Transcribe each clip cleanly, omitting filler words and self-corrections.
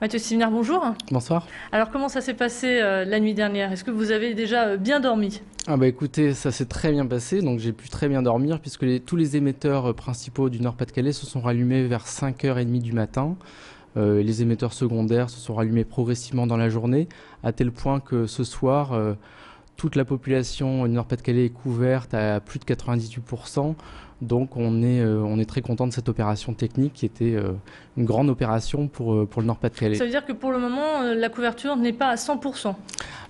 Mathieu Stivnard, bonjour. Bonsoir. Alors comment ça s'est passé la nuit dernière? Est-ce que vous avez déjà bien dormi? Ah bah écoutez, ça s'est très bien passé, donc j'ai pu très bien dormir puisque tous les émetteurs principaux du Nord-Pas-de-Calais se sont rallumés vers 5h30 du matin. Les émetteurs secondaires se sont rallumés progressivement dans la journée, à tel point que ce soir, toute la population du Nord-Pas-de-Calais est couverte à plus de 98%. Donc on est très content de cette opération technique qui était une grande opération pour le Nord-Pas-de-Calais. Ça veut dire que pour le moment, la couverture n'est pas à 100%.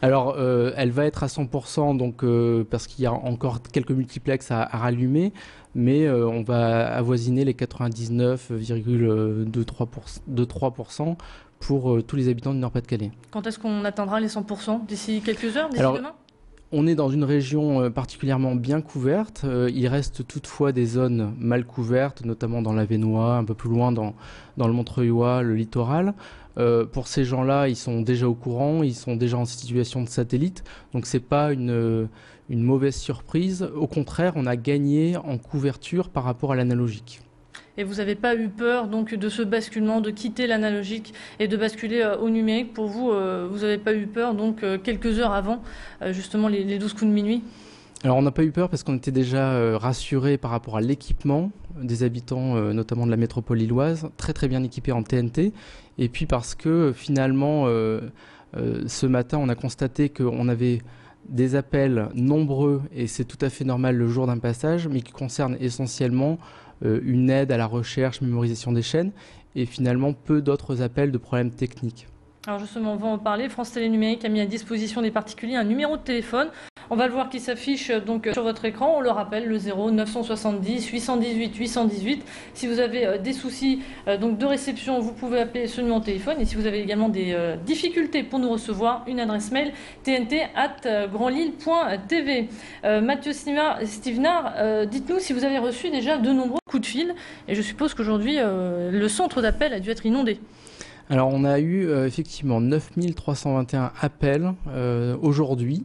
Alors, elle va être à 100%, donc, parce qu'il y a encore quelques multiplexes à rallumer, mais on va avoisiner les 99,23% pour tous les habitants du Nord-Pas-de-Calais. Quand est-ce qu'on atteindra les 100%? D'ici quelques heures, d'ici demain? On est dans une région particulièrement bien couverte. Il reste toutefois des zones mal couvertes, notamment dans l'Avesnois, un peu plus loin dans le Montreuilois, le littoral. Pour ces gens-là, ils sont déjà au courant, ils sont déjà en situation de satellite. Donc c'est pas une mauvaise surprise. Au contraire, on a gagné en couverture par rapport à l'analogique. Et vous n'avez pas eu peur donc de ce basculement, de quitter l'analogique et de basculer au numérique? Pour vous, vous n'avez pas eu peur donc quelques heures avant justement les 12 coups de minuit? Alors on n'a pas eu peur parce qu'on était déjà rassurés par rapport à l'équipement des habitants, notamment de la métropole lilloise, très très bien équipés en TNT. Et puis parce que finalement, ce matin, on a constaté qu'on avait des appels nombreux, et c'est tout à fait normal le jour d'un passage, mais qui concernent essentiellement une aide à la recherche, mémorisation des chaînes, et finalement peu d'autres appels de problèmes techniques. Alors justement, on va en parler. France Télé Numérique a mis à disposition des particuliers un numéro de téléphone. On va le voir qui s'affiche donc sur votre écran. On le rappelle, le 0 970 818 818. Si vous avez des soucis donc de réception, vous pouvez appeler ce numéro de téléphone. Et si vous avez également des difficultés pour nous recevoir, une adresse mail tnt@grandlille.tv. Mathieu Stivnard, dites-nous si vous avez reçu déjà de nombreux coups de fil. Et je suppose qu'aujourd'hui, le centre d'appel a dû être inondé. Alors on a eu effectivement 9321 appels aujourd'hui.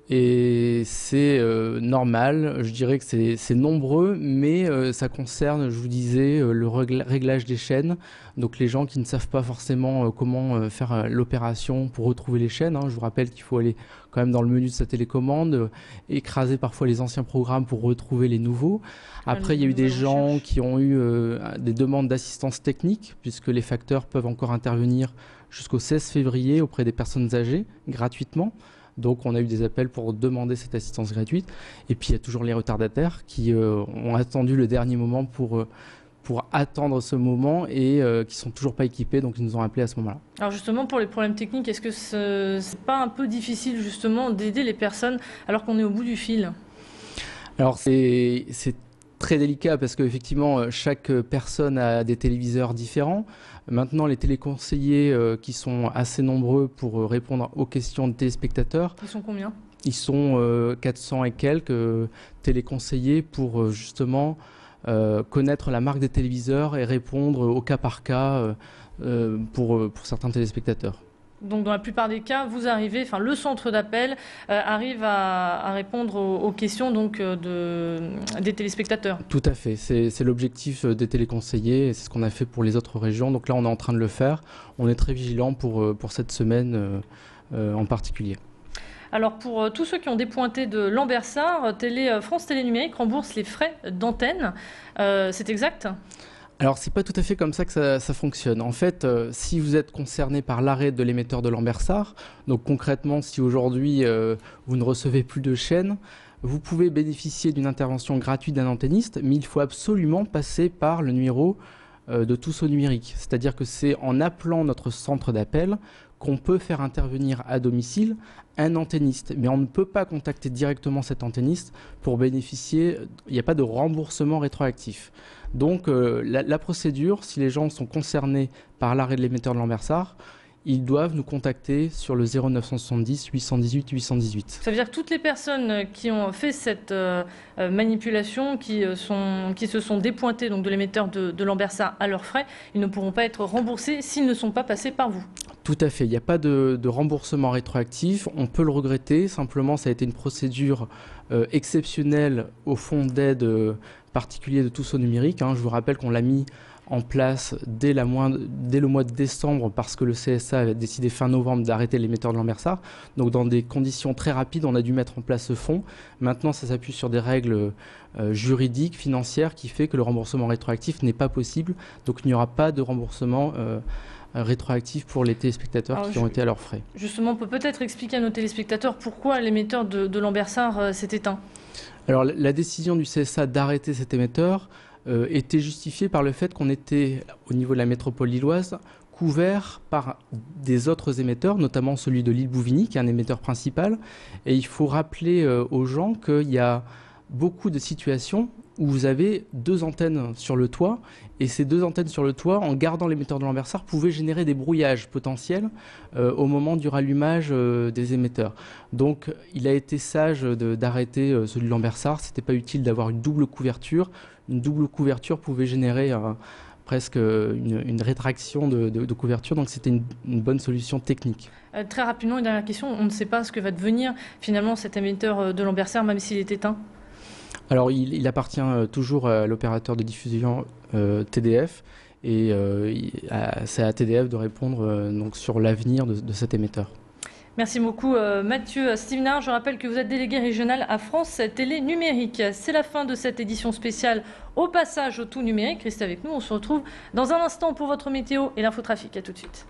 Et c'est normal, je dirais que c'est nombreux, mais ça concerne, je vous disais, le réglage des chaînes. Donc les gens qui ne savent pas forcément comment faire l'opération pour retrouver les chaînes. Je vous rappelle qu'il faut aller quand même dans le menu de sa télécommande, écraser parfois les anciens programmes pour retrouver les nouveaux. Après, il y a eu des gens qui ont eu des demandes d'assistance technique, puisque les facteurs peuvent encore intervenir jusqu'au 16 février auprès des personnes âgées, gratuitement. Donc on a eu des appels pour demander cette assistance gratuite. Et puis il y a toujours les retardataires qui ont attendu le dernier moment pour attendre ce moment et qui sont toujours pas équipés, donc ils nous ont appelés à ce moment-là. Alors justement, pour les problèmes techniques, est-ce que c'est pas un peu difficile justement d'aider les personnes alors qu'on est au bout du fil? Alors c'est très délicat parce qu'effectivement chaque personne a des téléviseurs différents. Maintenant, les téléconseillers qui sont assez nombreux pour répondre aux questions de téléspectateurs. Ils sont combien? Ils sont 400 et quelques téléconseillers pour justement connaître la marque des téléviseurs et répondre au cas par cas pour certains téléspectateurs. Donc dans la plupart des cas, vous arrivez, enfin le centre d'appel arrive à répondre aux questions donc des téléspectateurs. Tout à fait, c'est l'objectif des téléconseillers et c'est ce qu'on a fait pour les autres régions. Donc là, on est en train de le faire. On est très vigilant pour cette semaine en particulier. Alors pour tous ceux qui ont dépointé de Lambersart, France Télé Numérique rembourse les frais d'antenne. C'est exact ? Alors, c'est pas tout à fait comme ça que ça fonctionne. En fait, si vous êtes concerné par l'arrêt de l'émetteur de Lambersart, donc concrètement, si aujourd'hui vous ne recevez plus de chaîne, vous pouvez bénéficier d'une intervention gratuite d'un antenniste, mais il faut absolument passer par le numéro de Tous au numérique. C'est-à-dire que c'est en appelant notre centre d'appel qu'on peut faire intervenir à domicile un antenniste. Mais on ne peut pas contacter directement cet antenniste pour bénéficier, il n'y a pas de remboursement rétroactif. Donc la procédure, si les gens sont concernés par l'arrêt de l'émetteur de Lambersart, ils doivent nous contacter sur le 0970 818 818. Ça veut dire que toutes les personnes qui ont fait cette manipulation, qui se sont dépointées donc, de l'émetteur de Lambersart à leurs frais, ils ne pourront pas être remboursés s'ils ne sont pas passés par vous. Tout à fait, il n'y a pas de remboursement rétroactif, on peut le regretter, simplement ça a été une procédure exceptionnelle au fonds d'aide particulier de Tous au numérique. Je vous rappelle qu'on l'a mis en place dès le mois de décembre parce que le CSA avait décidé fin novembre d'arrêter l'émetteur de Lambersart. Donc dans des conditions très rapides, on a dû mettre en place ce fonds. Maintenant, ça s'appuie sur des règles juridiques, financières, qui fait que le remboursement rétroactif n'est pas possible. Donc il n'y aura pas de remboursement rétroactif pour les téléspectateurs qui ont été à leurs frais. Justement, on peut peut-être expliquer à nos téléspectateurs pourquoi l'émetteur de Lambersart s'est éteint. Alors la décision du CSA d'arrêter cet émetteur était justifiée par le fait qu'on était, au niveau de la métropole lilloise, couvert par des autres émetteurs, notamment celui de l'île Bouvigny, qui est un émetteur principal. Et il faut rappeler aux gens qu'il y a beaucoup de situations où vous avez 2 antennes sur le toit, et ces 2 antennes sur le toit, en gardant l'émetteur de Lambersart, pouvaient générer des brouillages potentiels au moment du rallumage des émetteurs. Donc il a été sage d'arrêter celui de Lambersart. C'était pas utile d'avoir une double couverture. Une double couverture pouvait générer presque une rétraction de couverture, donc c'était une bonne solution technique. Très rapidement, une dernière question, on ne sait pas ce que va devenir finalement cet émetteur de Lambersart, même s'il est éteint? Alors il appartient toujours à l'opérateur de diffusion TDF, et c'est à TDF de répondre donc sur l'avenir de cet émetteur. Merci beaucoup Mathieu Stevenard. Je rappelle que vous êtes délégué régional à France Télé Numérique. C'est la fin de cette édition spéciale au passage au tout numérique. Restez avec nous, on se retrouve dans un instant pour votre météo et l'infotrafic. À tout de suite.